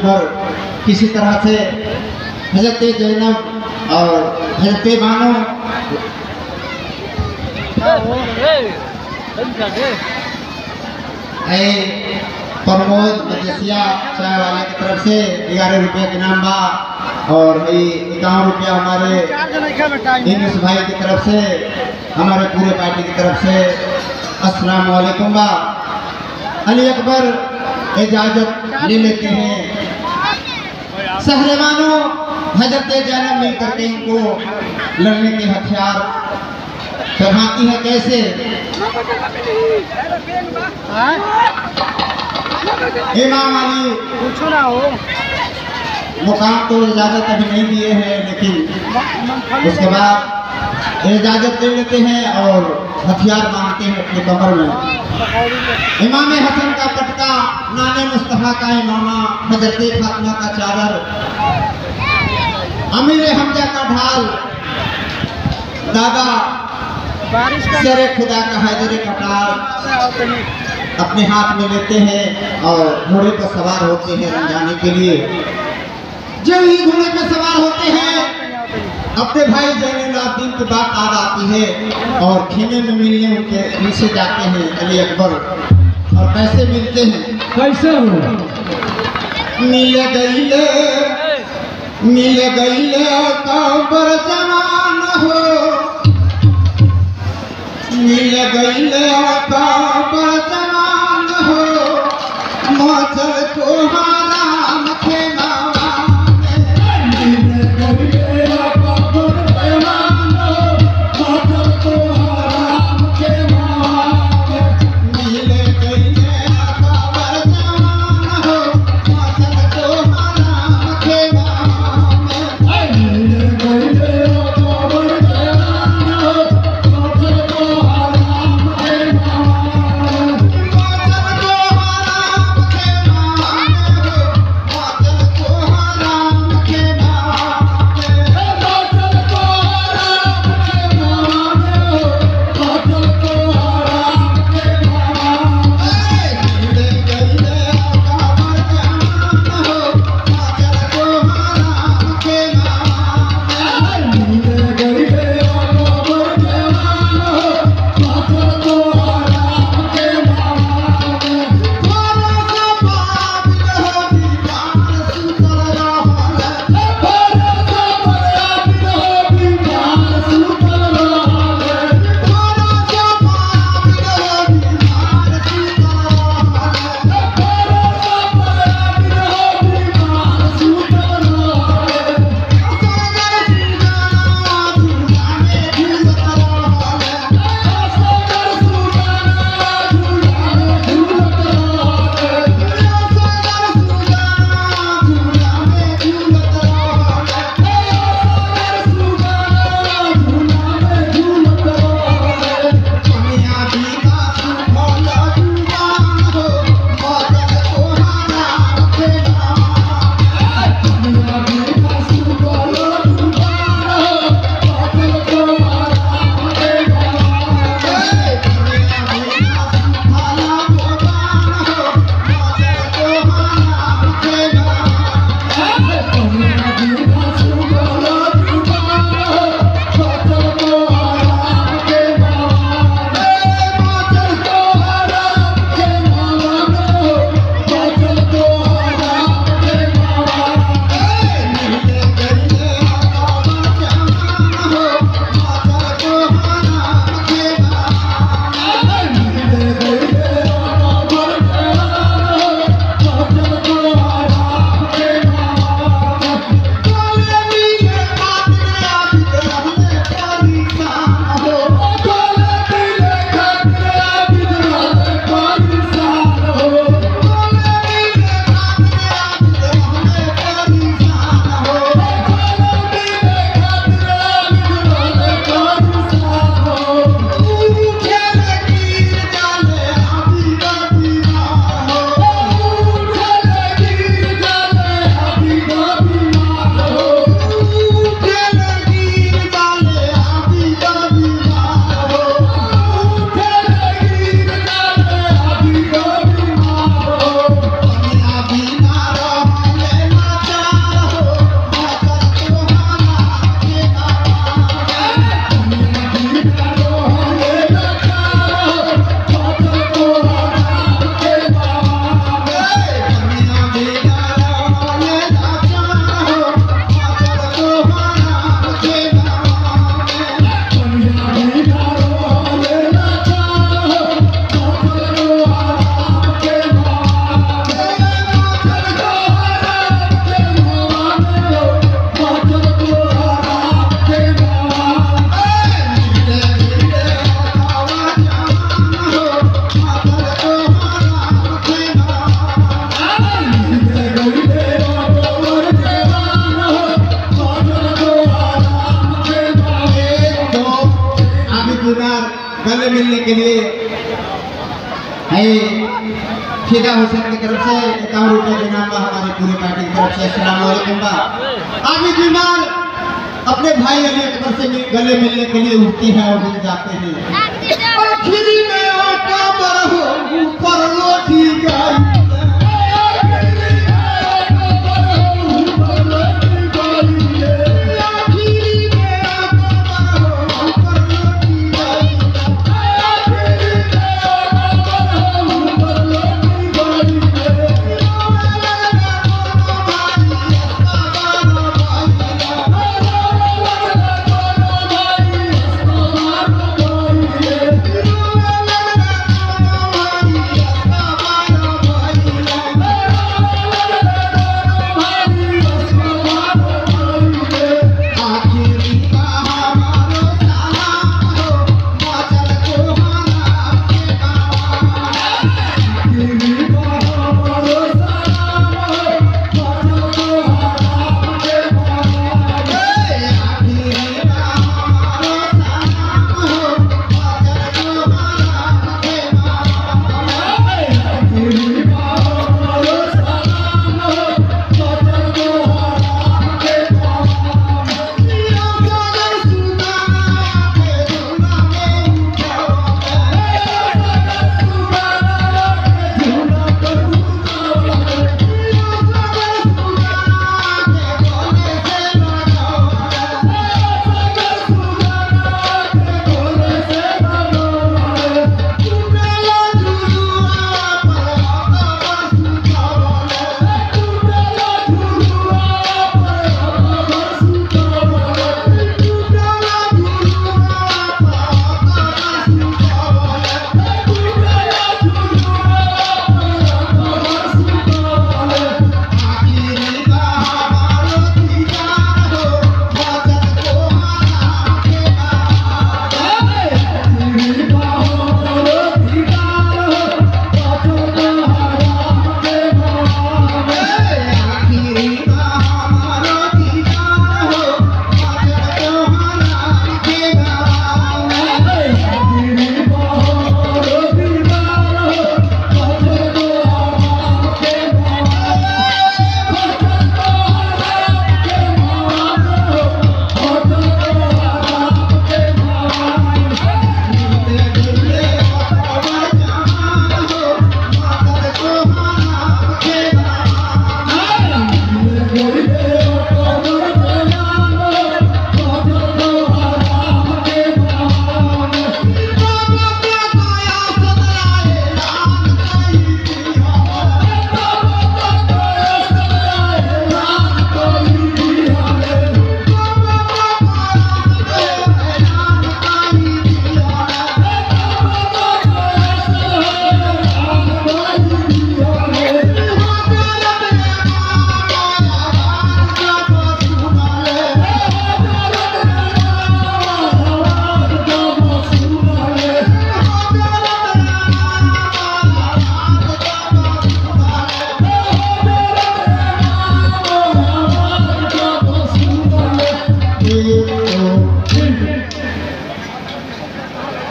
अकबर किसी तरह से हजरत जैनब और हजरत बानो प्रमोद मजेसिया चाय वाले की तरफ से 11 रुपये के इनाम बा और 51 रुपया हमारे इंग्लिश भाई की तरफ से हमारे पूरे पार्टी की तरफ से अस्सलाम वालेकुम बा। अली अकबर इजाजत ले लेते हैं। सहरेवानो हजरत जैनब मिल करके इनको लड़ने के हथियार चढ़ाती है। कैसे इमाम अली पूछो ना हो मुकाम तो इजाजत अभी नहीं दिए हैं, लेकिन उसके बाद इजाजत ले लेते हैं और हथियार मांगते हैं अपने कमर में। इमाम हसन का पटका, नाने मुस्तफा का इमामा, हजरत फातिमा का चादर, अमीर हमजा का ढाल, दादा शेरे खुदा का हैदर कटार अपने हाथ में लेते हैं और घोड़े पर सवार होते हैं रंजाने के लिए। जब ही घोड़े पर सवार होते हैं अपने भाई जैनुलाब्दीन की बात याद आती है और खेमे में मिलने उनके नीचे जाते हैं अली अकबर। और कैसे मिलते हैं, कैसे हो मिल गईले कबर जवान हो, मिल गईले कबर जवान हो, मचल तुम्हारा मखेना गले मिलने के लिए है फिदा हुसैन की तरफ से 51 रुपये के नाम हमारी पूरी पार्टी की तरफ से अस्सलाम वालेकुम बा। आगे बीमार अपने भाई अली अकबर से गले मिलने के लिए उठती है और मिल जाते हैं। आखिरी में आका बरहो ऊपर लोटी गई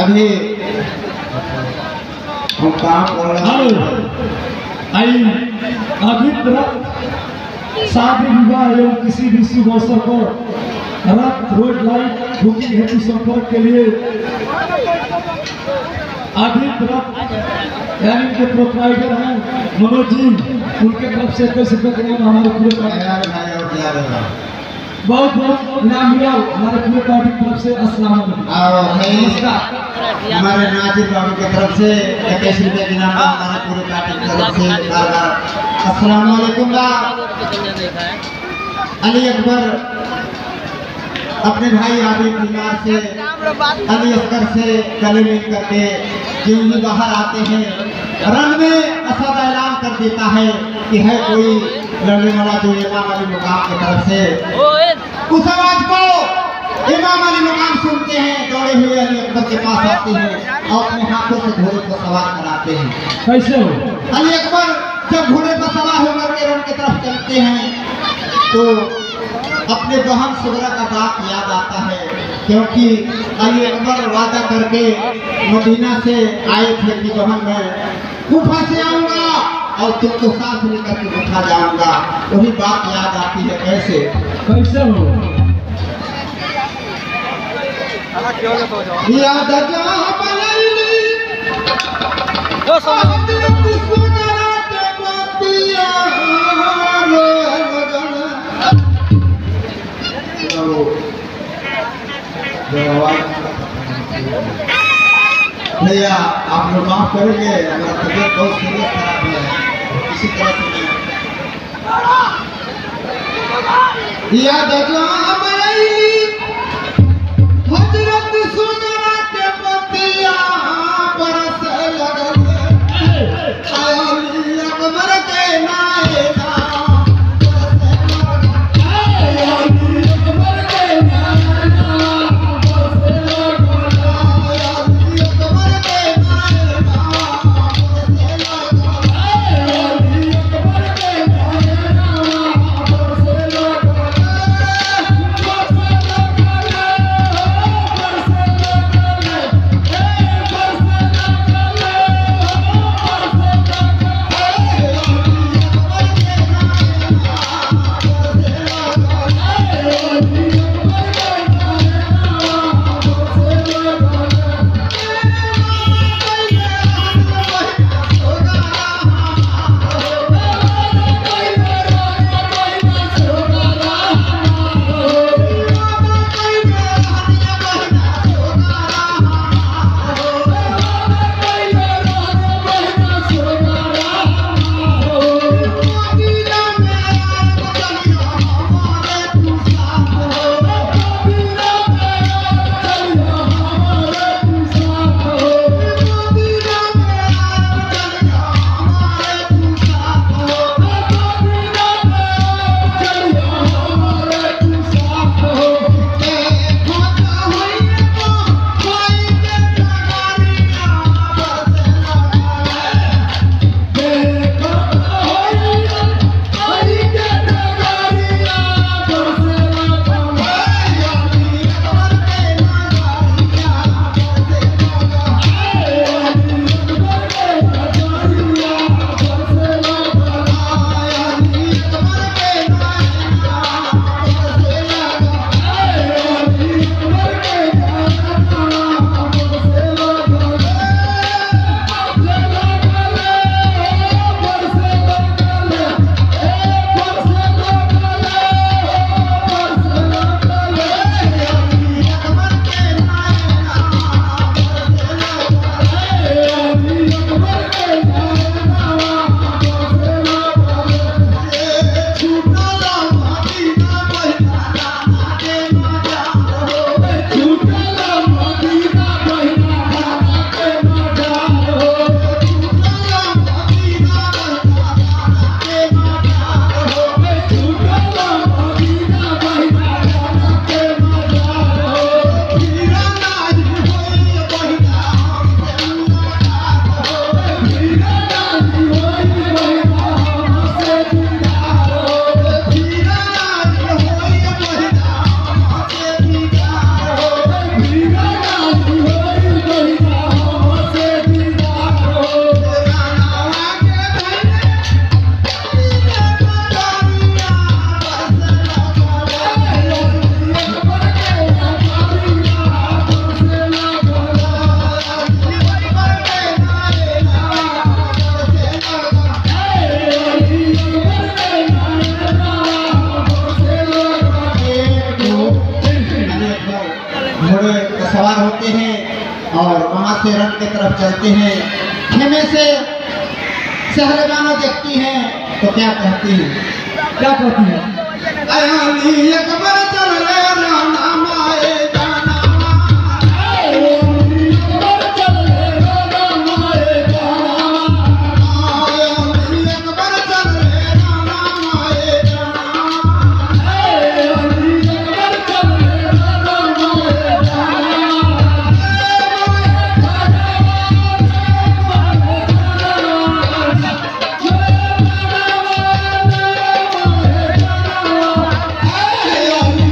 अभी हम काम कर रहे हैं। अभी शादी विवाह एवं किसी भी शुभ अवसर पर रथ रोड लाइट बुकिंग हेतु संपर्क के लिए आदित्य रथ यानी के प्रोप्राइटर हैं मनोज जी, उनके तरफ से कैसे हमारे पूरे बहुत बहुत इनाम मिला हमारे पूरे पार्टी की तरफ से। अस्सलाम वालेकुम। हमारे नाजिर बाबू की तरफ से 21 रुपये इनाम हमारे पूरे पार्टी की तरफ से। अस्सलाम वालेकुम। अली अकबर अपने भाई आबिद बीमार से अली अकबर से गले मिल करके जो ही बाहर आते हैं, रन में असद ऐलान कर देता है कि है कोई लड़ने वाला जो इमाम अली मुकाम की तरफ से। उस आवाज को इमाम अली मुकाम सुनते हैं, दौड़े हुए अली अकबर के पास आते हैं और अपने हाथों से घोड़े को सवार कराते हैं। कैसे हो? अली अकबर जब घोड़े पर सवार होकर के रन की तरफ चलते हैं तो अपने बहन सुगरा का बात याद आता है, क्योंकि अली अकबर वादा करके मदीना से आए थे कि वहाँ मैं कूफा से आऊँगा और तुमको साथ लेकर के उठा जाऊँगा। वही बात याद आती है। कैसे कैसे हो याद भैया आप लोग माफ करेंगे, हमारा तबियत बहुत सीरियस खराब है, किसी तरह से याद हजरत सुनरा के पतिया बरस लगल अली अकबर के नायना सवार होते हैं और वहाँ से रन की तरफ चलते हैं। खेमे से शहरबानो देखती हैं तो क्या कहती हैं? क्या कहती है? अली अकबर चल रे राना माए जाना Yeah.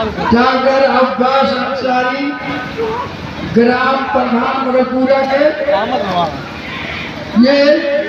Doctor Abbas Ansari, gram प्रधान मगरपुरा के ये